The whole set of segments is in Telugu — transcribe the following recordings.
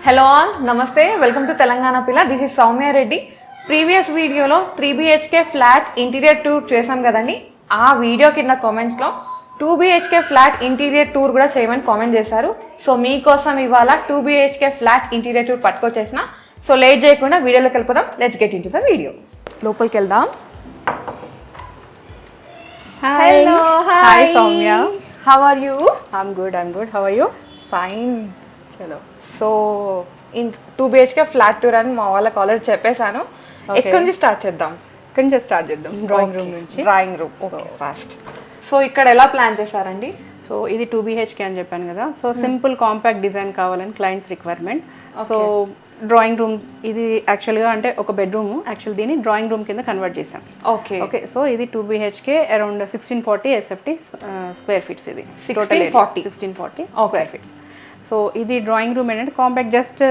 Hello all, Namaste, welcome to Telangana Pilla. This is Soumya Reddy. Previous video lo 3 BHK flat interior tour chesam kadandi. Aa video kinda comments lo 2 BHK flat interior tour kuda cheyamani comment chesaru. So mee kosam ivala 2 BHK flat interior tour pattukochesna. So late cheyakunda video loki velipodam. Let's get into the video. Lopaliki veldam. Hi. Hello, Hi Soumya. How are you? I'm good. How are you? Fine. Chalo. So in 2 BHK flat tour అని మా వాళ్ళకి ఆల్రెడీ చెప్పేశాను. ఎక్కడి నుంచి స్టార్ట్ చేద్దాం? ఇక్కడి నుంచి స్టార్ట్ చేద్దాం. డ్రాయింగ్ రూమ్ నుంచి. Drawing room okay first. So ఇక్కడ ఎలా ప్లాన్ చేశారండి? సో ఇది 2 BHK అని చెప్పాను కదా. సో సింపుల్ కాంపాక్ట్ డిజైన్ కావాలని clients requirement. So drawing room ఇది యాక్చువల్గా అంటే ఒక బెడ్రూమ్, యాక్చువల్ దీన్ని డ్రాయింగ్ రూమ్ కింద కన్వర్ట్ చేశాం. ఓకే. సో ఇది 2 BHK around 1640 SFT square feets. ఇది 1640 స్క్వేర్ ఫీట్స్. సో ఇది డ్రాయింగ్ రూమ్ ఏంటంటే compact just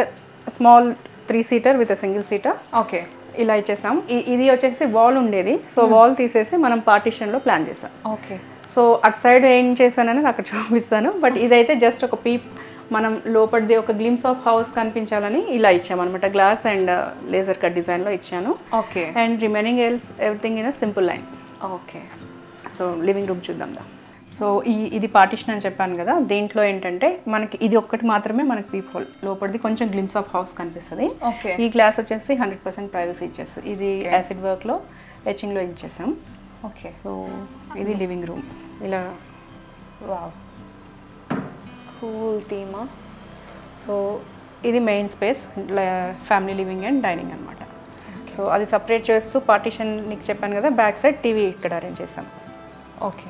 small 3 seater with single seater. Okay, ఇలా ఇచ్చేసాం. ఇది వచ్చేసి వాల్ ఉండేది. సో వాల్ తీసేసి మనం పార్టీషన్లో ప్లాన్ చేసాం. ఓకే. సో అటు సైడ్ ఏం చేశాననేది అక్కడ చూపిస్తాను. బట్ ఇదైతే జస్ట్ ఒక పీప్, మనం లోపలిది ఒక గ్లిమ్స్ ఆఫ్ హౌస్ కనిపించాలని ఇలా ఇచ్చామన్నమాట. గ్లాస్ అండ్ లేజర్ కట్ డిజైన్లో ఇచ్చాను. Okay. And remaining everything in a simple line. Okay. So living room చూద్దాం దా. సో ఇది పార్టిషన్ అని చెప్పాను కదా. దీంట్లో ఏంటంటే మనకి ఇది ఒక్కటి మాత్రమే మనకి పీప్ హోల్, లోపలిది కొంచెం గ్లిమ్స్ ఆఫ్ హౌస్ కనిపిస్తుంది. ఓకే. ఈ గ్లాస్ వచ్చేసి 100% ప్రైవసీ ఇచ్చేస్తుంది. ఇది యాసిడ్ వర్క్లో ఎచింగ్లో ఇచ్చేసాం. ఓకే. సో ఇది లివింగ్ రూమ్. ఇలా వావ్, కూల్ థీమా. సో ఇది main space, family living and dining అనమాట. సో అది సపరేట్ చేస్తూ పార్టిషన్ నీకు చెప్పాను కదా, బ్యాక్ సైడ్ టీవీ ఇక్కడ అరేంజ్ చేసాం. ఓకే.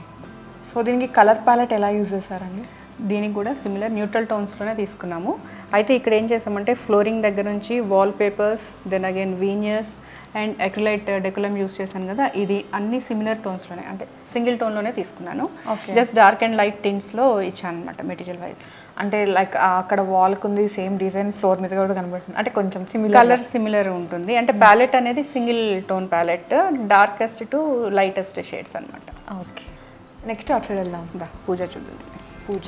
సో దీనికి కలర్ ప్యాలెట్ ఎలా యూజ్ చేశారండి? దీనికి కూడా సిమిలర్ న్యూట్రల్ టోన్స్లోనే తీసుకున్నాము. అయితే ఇక్కడ ఏం చేసామంటే ఫ్లోరింగ్ దగ్గర నుంచి wall papers, then again veneers and acrylite Decolam use చేశాను కదా, ఇది అన్ని సిమిలర్ టోన్స్లోనే అంటే సింగిల్ టోన్లోనే తీసుకున్నాను. జస్ట్ డార్క్ అండ్ లైట్ టింట్స్లో ఇచ్చాను అనమాట మెటీరియల్ వైజ్. అంటే లైక్ అక్కడ వాల్కి ఉంది సేమ్ డిజైన్, ఫ్లోర్ మీద కూడా కనబడుతుంది, అంటే కొంచెం సిమిలర్ కలర్ సిమిలర్ ఉంటుంది. అంటే ప్యాలెట్ అనేది single tone palette, darkest to lightest shades అనమాట. ఓకే. నెక్స్ట్ అటు సైడ్ వెళ్దాం. పూజ చూద్దాం. పూజ.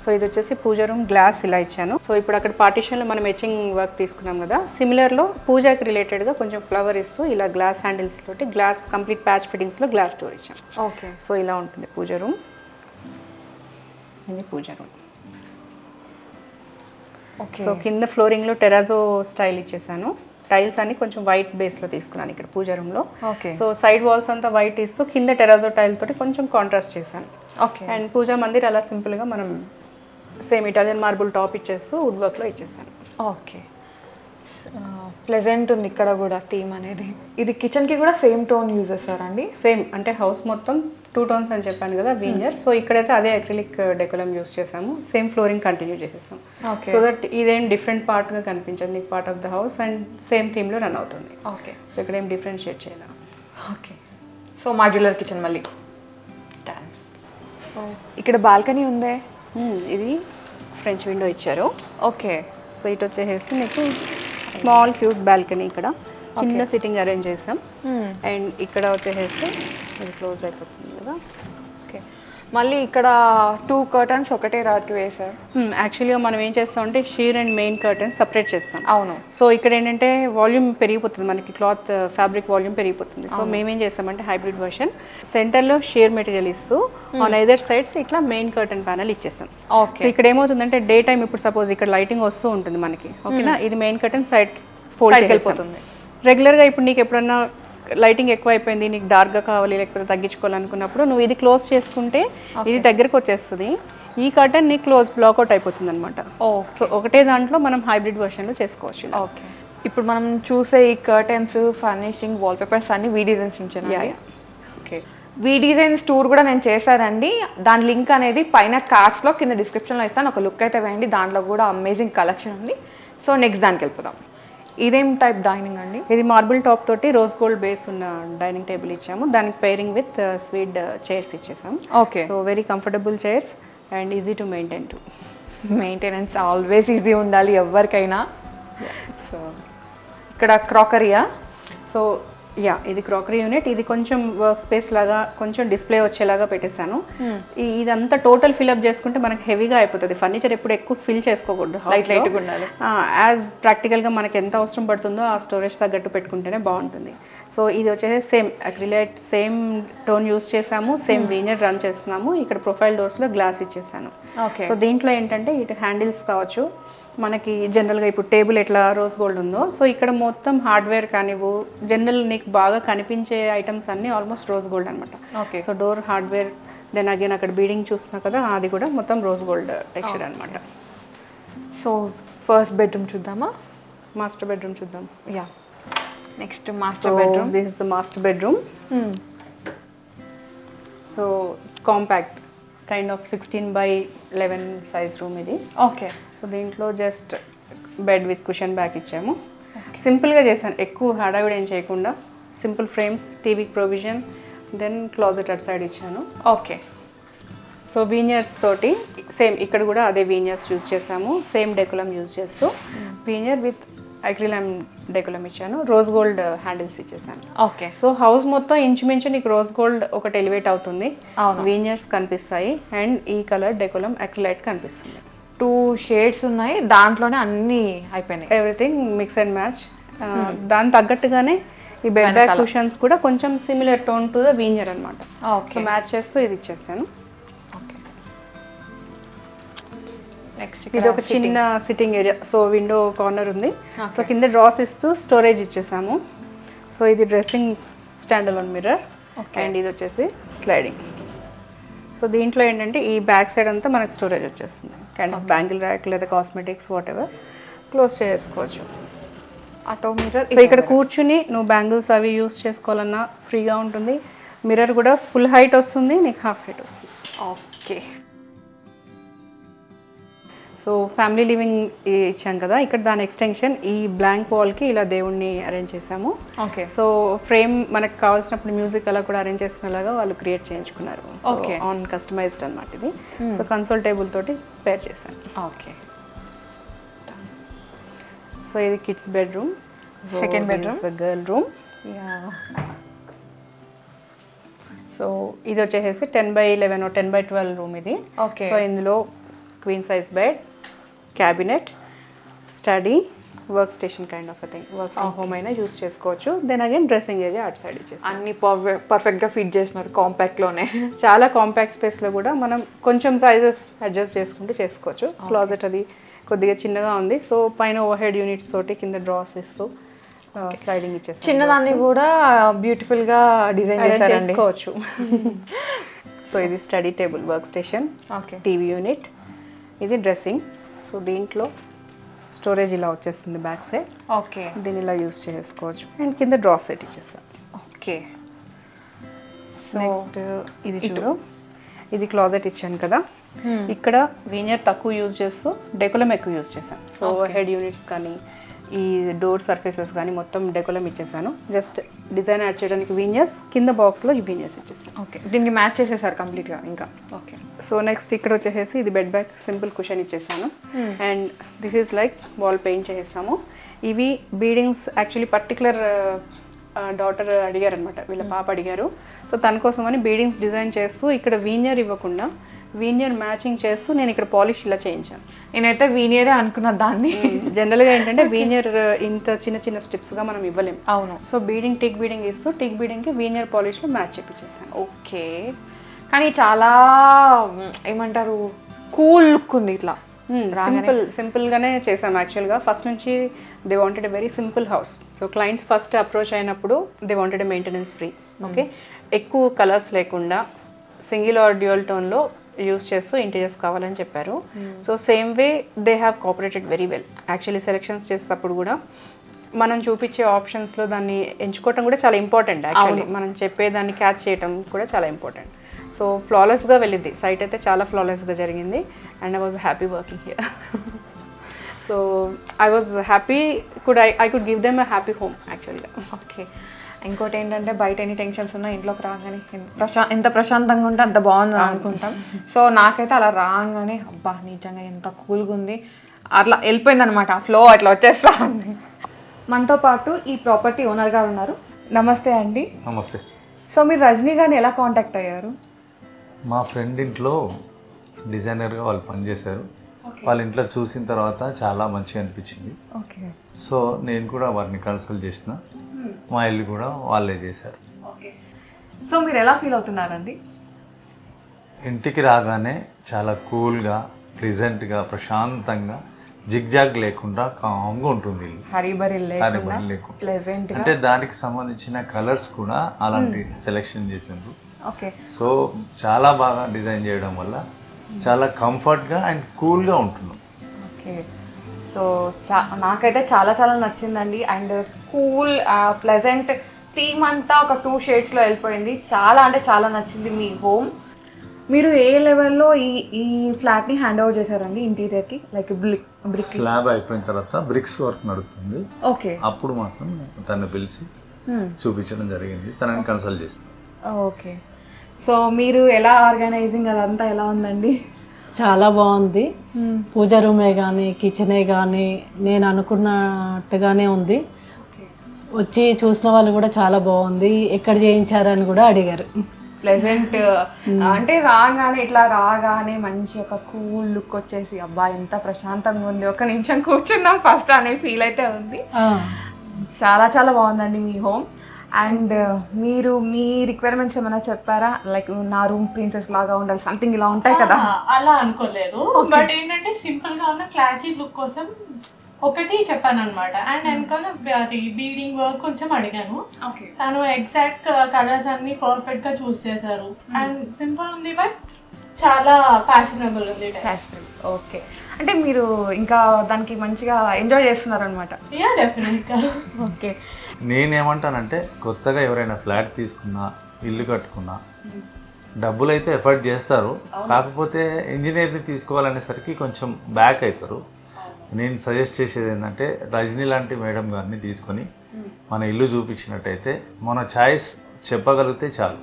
సో ఇది వచ్చేసి పూజ రూమ్. గ్లాస్ ఇలా ఇచ్చాను. సో ఇప్పుడు అక్కడ పార్టీషన్లో మనం ఎచింగ్ వర్క్ తీసుకున్నాం కదా, సిమిలర్లో పూజకి రిలేటెడ్గా కొంచెం ఫ్లవర్ ఇస్తూ ఇలా గ్లాస్ హ్యాండిల్స్ తోటి గ్లాస్ కంప్లీట్ ప్యాచ్ ఫిట్టింగ్స్లో గ్లాస్ డోర్ ఇచ్చాం. ఓకే. సో ఇలా ఉంటుంది పూజ రూమ్. ఇది పూజ రూమ్. ఓకే. సో కింద ఫ్లోరింగ్లో టెరాజో స్టైల్ ఇచ్చేసాను. టైల్స్ అన్ని కొంచెం వైట్ బేస్లో తీసుకున్నాను ఇక్కడ పూజ రూమ్లో. ఓకే. సో సైడ్ వాల్స్ అంతా వైట్ ఇస్తూ కింద టెరాజో టైల్ తోటి కొంచెం కాంట్రాస్ట్ చేశాను. ఓకే. అండ్ పూజా మందిర్ అలా సింపుల్గా మనం సేమ్ ఇటాలియన్ మార్బుల్ టాప్ ఇచ్చేస్తూ వుడ్ వర్క్లో ఇచ్చేసాను. ఓకే. ప్లెజెంట్ ఉంది ఇక్కడ కూడా థీమ్ అనేది. ఇది కిచెన్కి కూడా సేమ్ టోన్ యూజ్ చేస్తారండి? సేమ్ అంటే హౌస్ మొత్తం 2 టోన్స్ అని చెప్పాను కదా వీనియర్. సో ఇక్కడైతే అదే అక్రిలిక్ డెకోలం యూస్ చేసాము. సేమ్ ఫ్లోరింగ్ కంటిన్యూ చేసేసాం. ఓకే. సో దట్ ఇదేం డిఫరెంట్ పార్ట్గా కనిపించదు నీకు, part of the house and same థీమ్లో రన్ అవుతుంది. ఓకే. సో ఇక్కడ ఏం డిఫరెన్షియేట్ చేయాలి. ఓకే. సో మాడ్యులర్ కిచెన్ మళ్ళీ ఇక్కడ బాల్కనీ ఉందే. ఇది ఫ్రెంచ్ విండో ఇచ్చారు. ఓకే. సో ఇటు వచ్చేసి మీకు స్మాల్ క్యూట్ బాల్కనీ, ఇక్కడ చిన్న సిట్టింగ్ అరేంజ్ చేసాం. అండ్ ఇక్కడ వచ్చేసి ఇది క్లోజ్ అయిపోతుంది కదా. ఓకే. మళ్ళీ ఇక్కడ 2 కర్టన్స్ ఒకటే రాత్రి వేసారు. యాక్చువల్గా మనం ఏం చేస్తామంటే sheer and main curtain separate చేస్తాం. అవును. సో ఇక్కడ ఏంటంటే వాల్యూమ్ పెరిగిపోతుంది మనకి, క్లాత్ ఫ్యాబ్రిక్ వాల్యూమ్ పెరిగిపోతుంది. సో మేమేం చేస్తామంటే హైబ్రిడ్ వర్షన్, సెంటర్లో షేర్ మెటీరియల్ ఇస్తూ ఆన్ ఐదర్ సైడ్స్ ఇట్లా మెయిన్ కర్టన్ ప్యానల్ ఇచ్చేస్తాం. ఓకే. సో ఇక్కడ ఏమవుతుందంటే డే టైం ఇప్పుడు సపోజ్ ఇక్కడ లైటింగ్ వస్తూ ఉంటుంది మనకి, ఓకేనా, ఇది మెయిన్ కర్టన్ సైడ్ ఫోల్డ్ అయిపోతుంది. రెగ్యులర్గా ఇప్పుడు నీకు ఎప్పుడన్నా లైటింగ్ ఎక్కువ అయిపోయింది, నీకు డార్క్గా కావాలి లేకపోతే తగ్గించుకోవాలనుకున్నప్పుడు నువ్వు ఇది క్లోజ్ చేసుకుంటే ఇది దగ్గరకు వచ్చేస్తుంది, ఈ కర్టన్ నీకు క్లోజ్ బ్లాక్అవుట్ అయిపోతుంది అనమాట. సో ఒకటే దాంట్లో మనం హైబ్రిడ్ వర్షన్లో చేసుకోవచ్చు. ఓకే. ఇప్పుడు మనం చూసే ఈ కర్టన్స్, ఫర్నిషింగ్, వాల్ పేపర్స్ అన్ని వీ డిజైన్స్ నుంచి. ఓకే. వీ డిజైన్స్ టూర్ కూడా నేను చేశానండి. దాని లింక్ అనేది పైన కార్డ్స్లో కింద డిస్క్రిప్షన్లో ఇస్తాను, ఒక లుక్ అయితే వేయండి. దాంట్లో కూడా అమేజింగ్ కలెక్షన్ ఉంది. సో నెక్స్ట్ దానికి వెళ్ళిపోదాం. ఇదేం టైప్ డైనింగ్ అండి? ఇది మార్బుల్ టాప్ తోటి రోజ్ గోల్డ్ బేస్ ఉన్న డైనింగ్ టేబుల్ ఇచ్చాము. దానికి పైరింగ్ విత్ స్వీట్ చైర్స్ ఇచ్చేసాం. Okay. So very comfortable chairs and easy to maintain to. Maintenance always easy ఉండాలి ఎవరికైనా. సో ఇక్కడ క్రాకరీయా? సో యా, ఇది క్రాకరీ యూనిట్. ఇది కొంచెం వర్క్ స్పేస్ లాగా కొంచెం డిస్ప్లే వచ్చేలాగా పెట్టేశాను. ఇదంతా టోటల్ ఫిల్అప్ చేసుకుంటే మనకి హెవీగా అయిపోతుంది. ఫర్నిచర్ ఎప్పుడు ఎక్కువ ఫిల్ చేసుకోకూడదు, లైట్గా ఉండాలి. యాజ్ ప్రాక్టికల్గా మనకి ఎంత అవసరం పడుతుందో ఆ స్టోరేజ్ తగ్గట్టు పెట్టుకుంటేనే బాగుంటుంది. సో ఇది వచ్చేసి సేమ్ అక్రిలైట్, సేమ్ టోన్ యూస్ చేసాము, సేమ్ వీనర్ రన్ చేస్తున్నాము. ఇక్కడ ప్రొఫైల్ డోర్స్లో గ్లాస్ ఇచ్చేసాను. సో దీంట్లో ఏంటంటే ఇటు హ్యాండిల్స్ కావచ్చు, మనకి జనరల్గా ఇప్పుడు టేబుల్ ఎట్లా రోజ్ గోల్డ్ ఉందో, సో ఇక్కడ మొత్తం హార్డ్వేర్ కానివ్వు, జనరల్ నీకు బాగా కనిపించే ఐటమ్స్ అన్నీ ఆల్మోస్ట్ రోజ్ గోల్డ్ అనమాట. Okay. So door hardware, then again అక్కడ బీడింగ్ చూస్తున్నా కదా, అది కూడా మొత్తం రోజ్ గోల్డ్ టెక్స్చర్ అనమాట. సో ఫస్ట్ బెడ్రూమ్ చూద్దామా? మాస్టర్ బెడ్రూమ్ చూద్దాం. Yeah, next master bedroom. This is the master bedroom. So compact kind of 16x11 size room ఇది. ఓకే. సో దీంట్లో just bed with cushion back ఇచ్చాము. సింపుల్గా చేశాను, ఎక్కువ హడావిడి ఏం చేయకుండా. Simple frames, TV provision, then closet at side ఇచ్చాను. ఓకే. సో వీనియర్స్ తోటి సేమ్ ఇక్కడ కూడా అదే వీనియర్స్ యూజ్ చేసాము, సేమ్ డెకోలం యూజ్ చేస్తూ వీనియర్ విత్ అక్రిలైమ్ డెకోలం ఇచ్చాను. రోజ్ గోల్డ్ హ్యాండిల్స్ ఇచ్చేసాను. ఓకే. సో హౌస్ మొత్తం ఇంచుమించు నీకు రోజ్ గోల్డ్ ఒకటి ఎలివేట్ అవుతుంది, వీనియర్స్ కనిపిస్తాయి, అండ్ ఈ కలర్ డెకోలం అక్రిలైట్ కనిపిస్తుంది. 2 షేడ్స్ ఉన్నాయి, దాంట్లోనే అన్ని అయిపోయినాయి. Everything mix and match. దాని తగ్గట్టుగానే ఈ బెడ్ బ్యాక్ కుషన్స్ కూడా కొంచెం similar tone to the veneer అనమాట. సో మ్యాచ్ చేస్తూ ఇది ఇచ్చేసాను. నెక్స్ట్ ఇది ఒక చిన్న sitting area. So window corner ఉంది, సో కింద డ్రాస్ ఇస్తూ స్టోరేజ్ ఇచ్చేసాము. సో ఇది dressing stand alone mirror, and ఇది వచ్చేసి స్లైడింగ్. సో దీంట్లో ఏంటంటే ఈ బ్యాక్ సైడ్ అంతా మనకు స్టోరేజ్ వచ్చేస్తుంది, కైండ్ ఆఫ్ బ్యాంగిల్ ర్యాక్ లేదా కాస్మెటిక్స్ వాట్ ఎవర్ క్లోజ్ చేసుకోవచ్చు. Auto mirror. సో ఇక్కడ కూర్చుని నువ్వు బ్యాంగిల్స్ అవి యూస్ చేసుకోవాలన్నా ఫ్రీగా ఉంటుంది. మిర్రర్ కూడా ఫుల్ హైట్ వస్తుంది, నీకు హాఫ్ హైట్ వస్తుంది. ఓకే. సో ఫ్యామిలీ లివింగ్ ఇచ్చాం కదా, ఇక్కడ దాని ఎక్స్టెన్షన్ ఈ బ్లాంక్ వాల్కి ఇలా దేవుణ్ణి అరేంజ్ చేసాము. ఓకే. సో ఫ్రేమ్ మనకు కావాల్సినప్పుడు మ్యూజిక్ అలా కూడా అరేంజ్ చేసుకునేలాగా వాళ్ళు క్రియేట్ చేయించుకున్నారు. ఓకే. ఆన్ కస్టమైజ్డ్ అనమాట ఇది. సో కన్సోల్ టేబుల్ తోటి పేర్ చేశాను. ఓకే. సో ఇది kids bedroom, second bedroom, girl room. So ఇది వచ్చేసి 10x11 10x12 రూమ్ ఇది. ఓకే. సో ఇందులో queen size bed, cabinet, study, work station kind of thing, work from home అయినా యూస్ చేసుకోవచ్చు. Then again dressing area at side ఇచ్చేసి అన్ని పర్ఫెక్ట్గా ఫిట్ చేసినారు కాంపాక్ట్లోనే. చాలా కాంపాక్ట్ స్పేస్లో కూడా మనం కొంచెం సైజెస్ అడ్జస్ట్ చేసుకుంటూ చేసుకోవచ్చు. క్లాజెట్ అది కొద్దిగా చిన్నగా ఉంది, సో పైన ఓవర్ హెడ్ యూనిట్స్ తోటి కింద డ్రాస్ ఇస్తూ స్లైడింగ్ ఇచ్చేసి చిన్నదాన్ని కూడా బ్యూటిఫుల్గా డిజైన్ చేసుకోవచ్చు. సో ఇది study table, work station, TV unit, ఇది డ్రెస్సింగ్. సో దీంట్లో స్టోరేజ్ ఇలా వచ్చేస్తుంది బ్యాక్ సైడ్. ఓకే. దీన్ని ఇలా యూస్ చేసుకోవచ్చు, అండ్ కింద డ్రా సెట్ ఇచ్చేస్తాం. ఓకే. నెక్స్ట్ ఇది చూడు, ఇది క్లాజెట్ ఇచ్చాను కదా, ఇక్కడ వీనియర్ తక్కువ యూజ్ చేస్తూ డెకోలం ఎక్కువ యూజ్ చేశాను. సో హెడ్ యూనిట్స్ కానీ ఈ డోర్ సర్ఫేసెస్ కానీ మొత్తం డెకోలం ఇచ్చేసాను. జస్ట్ డిజైన్ యాడ్ చేయడానికి వీనియర్స్, కింద బాక్స్లో ఈ వీనియర్స్ ఇచ్చేసాను. ఓకే. దీనికి మ్యాచ్ చేసేసారు కంప్లీట్గా ఇంకా. ఓకే. సో నెక్స్ట్ ఇక్కడ వచ్చేసి ఇది బెడ్ బ్యాక్ సింపుల్ కుషన్ ఇచ్చేసాను, and this is like wall paint చేసేసాము. ఇవి బీడింగ్స్ యాక్చువల్లీ పర్టికులర్ డాటర్ అడిగారు అనమాట, వీళ్ళ పాప అడిగారు. సో తన కోసమని బీడింగ్స్ డిజైన్ చేస్తూ ఇక్కడ వీనియర్ ఇవ్వకుండా వీనియర్ మ్యాచింగ్ చేస్తూ నేను ఇక్కడ పాలిష్ ఇలా చేయించాను. నేనైతే వీనియరే అనుకున్న దాన్ని. జనరల్గా ఏంటంటే వీనియర్ ఇంత చిన్న చిన్న స్టెప్స్గా మనం ఇవ్వలేము. అవును. సో బీడింగ్ టిక్ బీడింగ్ ఇస్తూ టిక్ బీడింగ్కి వీనియర్ పాలిష్లో మ్యాచ్ చేయించేసాను. ఓకే. కానీ చాలా ఏమంటారు, కూల్ లుక్ ఉంది ఇట్లా. సింపుల్గానే చేసాం యాక్చువల్గా. ఫస్ట్ నుంచి they wanted a very simple house. So clients first approach అయినప్పుడు they wanted a maintenance free. Okay. ఎక్కువ కలర్స్ లేకుండా సింగిల్ ఆర్ డ్యూయల్ టోన్లో యూస్ చేస్తూ ఇంటీరియర్స్ కావాలని చెప్పారు. So same way they have cooperated very well. Actually selections చేసేటప్పుడు కూడా మనం చూపించే ఆప్షన్స్లో దాన్ని ఎంచుకోవటం కూడా చాలా ఇంపార్టెంట్. యాక్చువల్లీ మనం చెప్పేదాన్ని క్యాచ్ చేయటం కూడా చాలా ఇంపార్టెంట్. సో ఫ్లాలెస్గా వెళ్ళింది, సైట్ అయితే చాలా ఫ్లాలెస్గా జరిగింది, and I was happy working here. So I was happy, I could give them a happy home యాక్చువల్గా. ఓకే. ఇంకోటి ఏంటంటే బయట ఎన్ని టెన్షన్స్ ఉన్నా ఇంట్లోకి రాగానే ఎంత ప్రశాంతంగా ఉంటే అంత బాగుంది అనుకుంటాం. సో నాకైతే అలా రాగానే అబ్బా నిజంగా ఎంత కూల్గా ఉంది అట్లా వెళ్ళిపోయింది అనమాట, ఆ ఫ్లో అట్లా వచ్చేస్తా ఉంది. మనతో పాటు ఈ ప్రాపర్టీ ఓనర్ గారు ఉన్నారు. నమస్తే అండి. నమస్తే. సో మీరు రజనీ గారిని ఎలా కాంటాక్ట్ అయ్యారు? మా ఫ్రెండ్ ఇంట్లో డిజైనర్గా వాళ్ళు పనిచేశారు. వాళ్ళ ఇంట్లో చూసిన తర్వాత చాలా మంచిగా అనిపించింది. ఓకే. సో నేను కూడా వారిని కన్సల్ట్ చేసిన. మా ఇల్లు కూడా వాళ్ళే చేశారు. ఓకే. సో మీరు ఎలా ఫీల్ అవుతున్నారండి? ఇంటికి రాగానే చాలా కూల్గా, ప్లెజెంట్గా, ప్రశాంతంగా, జిగ్జాగ్ లేకుండా కామ్గా ఉంటుంది ఇల్లు. హరిబరి లేకుండా అంటే దానికి సంబంధించిన కలర్స్ కూడా అలాంటి సెలెక్షన్ చేసిండ్రు. ఓకే. సో చాలా బాగా డిజైన్ చేయడం వల్ల చాలా కంఫర్ట్గా అండ్ కూల్గా ఉంటున్నాం. ఓకే. సో నాకైతే చాలా చాలా నచ్చిందండి. అండ్ కూల్ ప్లెజెంట్ థీమ్ అంతా ఒక 2 షేడ్స్లో వెళ్ళిపోయింది. చాలా అంటే చాలా నచ్చింది మీ హోమ్. మీరు ఏ లెవెల్లో ఈ ఫ్లాట్ని హ్యాండ్ ఓవర్ చేశారండి ఇంటీరియర్కి? లైక్ స్లాబ్ అయిపోయిన తర్వాత బ్రిక్స్ వర్క్ నడుస్తుంది. ఓకే. అప్పుడు మాత్రం తను పిలిచి చూపించడం జరిగింది. తనని కన్సల్ట్ చేసింది. ఓకే. సో మీరు ఎలా ఆర్గనైజింగ్ అదంతా ఎలా ఉందండి? చాలా బాగుంది. పూజా రూమే కానీ కిచెనే కానీ నేను అనుకున్నట్టుగానే ఉంది. వచ్చి చూసిన వాళ్ళు కూడా చాలా బాగుంది, ఎక్కడ చేయించారని కూడా అడిగారు. ప్లెజెంట్ అంటే రాగానే మంచి ఒక కూల్ లుక్ వచ్చేసి అబ్బా ఎంత ప్రశాంతంగా ఉంది, ఒక నిమిషం కూర్చున్నాం ఫస్ట్ అనే ఫీల్ అయితే ఉంది. చాలా చాలా బాగుందండి మీ హోమ్. అండ్ మీరు మీ రిక్వైర్మెంట్స్ ఏమైనా చెప్పారా? లైక్ నా రూమ్ ప్రిన్సెస్ లాగా ఉండాలి, సంథింగ్ ఇలా ఉంటాయి కదా? అలా అనుకోలేదు. బట్ ఏంటంటే సింపుల్ గా ఉన్న క్లాసీ లుక్ కోసం ఒకటి చెప్పాను అనమాట. అండ్ వెనకాల అది బీడింగ్ వర్క్ కొంచెం అడిగాను. తను ఎగ్జాక్ట్ కలర్స్ అన్ని పర్ఫెక్ట్ గా చూస్ చేశారు. అండ్ సింపుల్ ఉంది బట్ చాలా ఫ్యాషనబుల్ ఉంది. ఓకే. అంటే మీరు ఇంకా దానికి మంచిగా ఎంజాయ్ చేస్తున్నారు అనమాట? యా, డెఫినెట్ గా. ఓకే. నేనేమంటానంటే కొత్తగా ఎవరైనా ఫ్లాట్ తీసుకున్నా, ఇల్లు కట్టుకున్నా డబ్బులు అయితే ఎఫర్ట్ చేస్తారు. కాకపోతే ఇంజనీర్ని తీసుకోవాలనేసరికి కొంచెం బ్యాక్ అవుతారు. నేను సజెస్ట్ చేసేది ఏంటంటే రజనీ లాంటి మేడం గారిని తీసుకొని మన ఇల్లు చూపించినట్టయితే మన ఛాయిస్ చెప్పగలిగితే చాలు.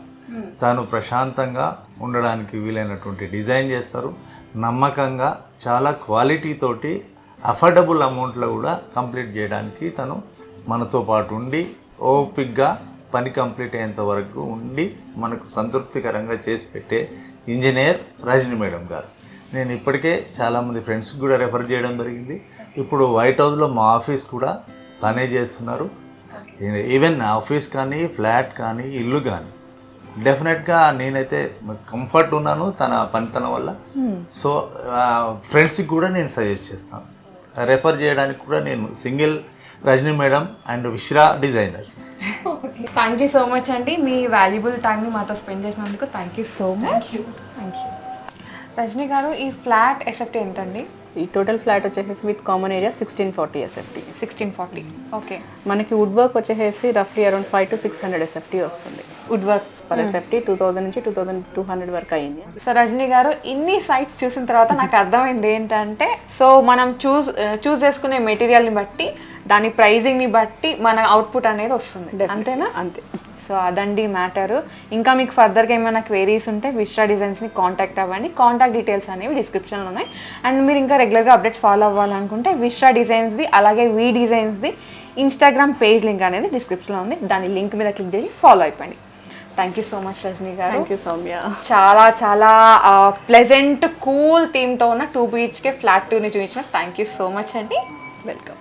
తాను ప్రశాంతంగా ఉండడానికి వీలైనటువంటి డిజైన్ చేస్తారు. నమ్మకంగా చాలా క్వాలిటీతోటి అఫోర్డబుల్ అమౌంట్లో కూడా కంప్లీట్ చేయడానికి తను మనతో పాటు ఉండి ఓపిక్గా పని కంప్లీట్ అయ్యేంత వరకు ఉండి మనకు సంతృప్తికరంగా చేసి పెట్టే ఇంజనీర్ రజనీ మేడం గారు. నేను ఇప్పటికే చాలామంది ఫ్రెండ్స్కి కూడా రెఫర్ చేయడం జరిగింది. ఇప్పుడు వైట్ హౌస్లో మా ఆఫీస్ కూడా తనే చేస్తున్నారు. ఈవెన్ ఆఫీస్ కానీ, ఫ్లాట్ కానీ, ఇల్లు కానీ డెఫినెట్గా నేనైతే కంఫర్ట్ ఉన్నాను తన పనితనం వల్ల. సో ఫ్రెండ్స్కి కూడా నేను సజెస్ట్ చేస్తాను. రెఫర్ చేయడానికి కూడా నేను single Rajani madam and Vishra designers. Thank you so much అండి, మీ వాల్యుబుల్ టైంని మాతో స్పెండ్ చేసినందుకు thank you so much. Thank you. Rajani garu, ఈ ఫ్లాట్ ఎస్ఎఫ్టీ ఎంతండి? ఈ టోటల్ ఫ్లాట్ వచ్చేసి with common area 1640 SFT. 1640. Okay. మనకి వుడ్ వర్క్ వచ్చేసి రఫ్లీ అరౌండ్ 500 to 600 ఎస్ఎఫ్టీ వస్తుంది. వుడ్ వర్క్ పర్ ఎస్ఎఫ్టీ 2000 నుంచి 2200 వరకు అయింది. సో రజనీ గారు, ఇన్ని సైట్స్ చూసిన తర్వాత నాకు అర్థమైంది ఏంటంటే, సో మనం చూస్ చేసుకునే మెటీరియల్ని బట్టి, దాని ప్రైజింగ్ని బట్టి మన అవుట్పుట్ అనేది వస్తుంది, అంతేనా? అంతే. సో అదండి మ్యాటరు. ఇంకా మీకు ఫర్దర్గా ఏమైనా క్వైరీస్ ఉంటే విశ్రా డిజైన్స్ని కాంటాక్ట్ అవ్వండి. కాంటాక్ట్ డీటెయిల్స్ అనేవి డిస్క్రిప్షన్లో ఉన్నాయి. అండ్ మీరు ఇంకా రెగ్యులర్గా అప్డేట్స్ ఫాలో అవ్వాలనుకుంటే విశ్రా డిజైన్స్ది అలాగే వీ డిజైన్స్ది ఇన్స్టాగ్రామ్ పేజ్ లింక్ అనేది డిస్క్రిప్షన్లో ఉంది. దాని లింక్ మీద క్లిక్ చేసి ఫాలో అయిపోండి. Thank you so much Rajani garu. Thank you Soumya. చాలా చాలా ప్లెజెంట్ కూల్ థీమ్తో ఉన్న 2 BHK ఫ్లాట్ టూర్ని చూపించిన థ్యాంక్ యూ సో మచ్ అండి. వెల్కమ్.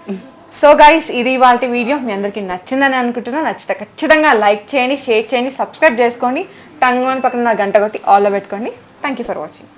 సో గైస్, ఇది ఇవాళ వీడియో. మీ అందరికీ నచ్చిందని అనుకుంటున్నా. నచ్చితే ఖచ్చితంగా లైక్ చేయండి, షేర్ చేయండి, సబ్స్క్రైబ్ చేసుకోండి. టంగ్ అని పక్కన గంట కొట్టి ఆల్లో పెట్టుకోండి. Thank you for watching.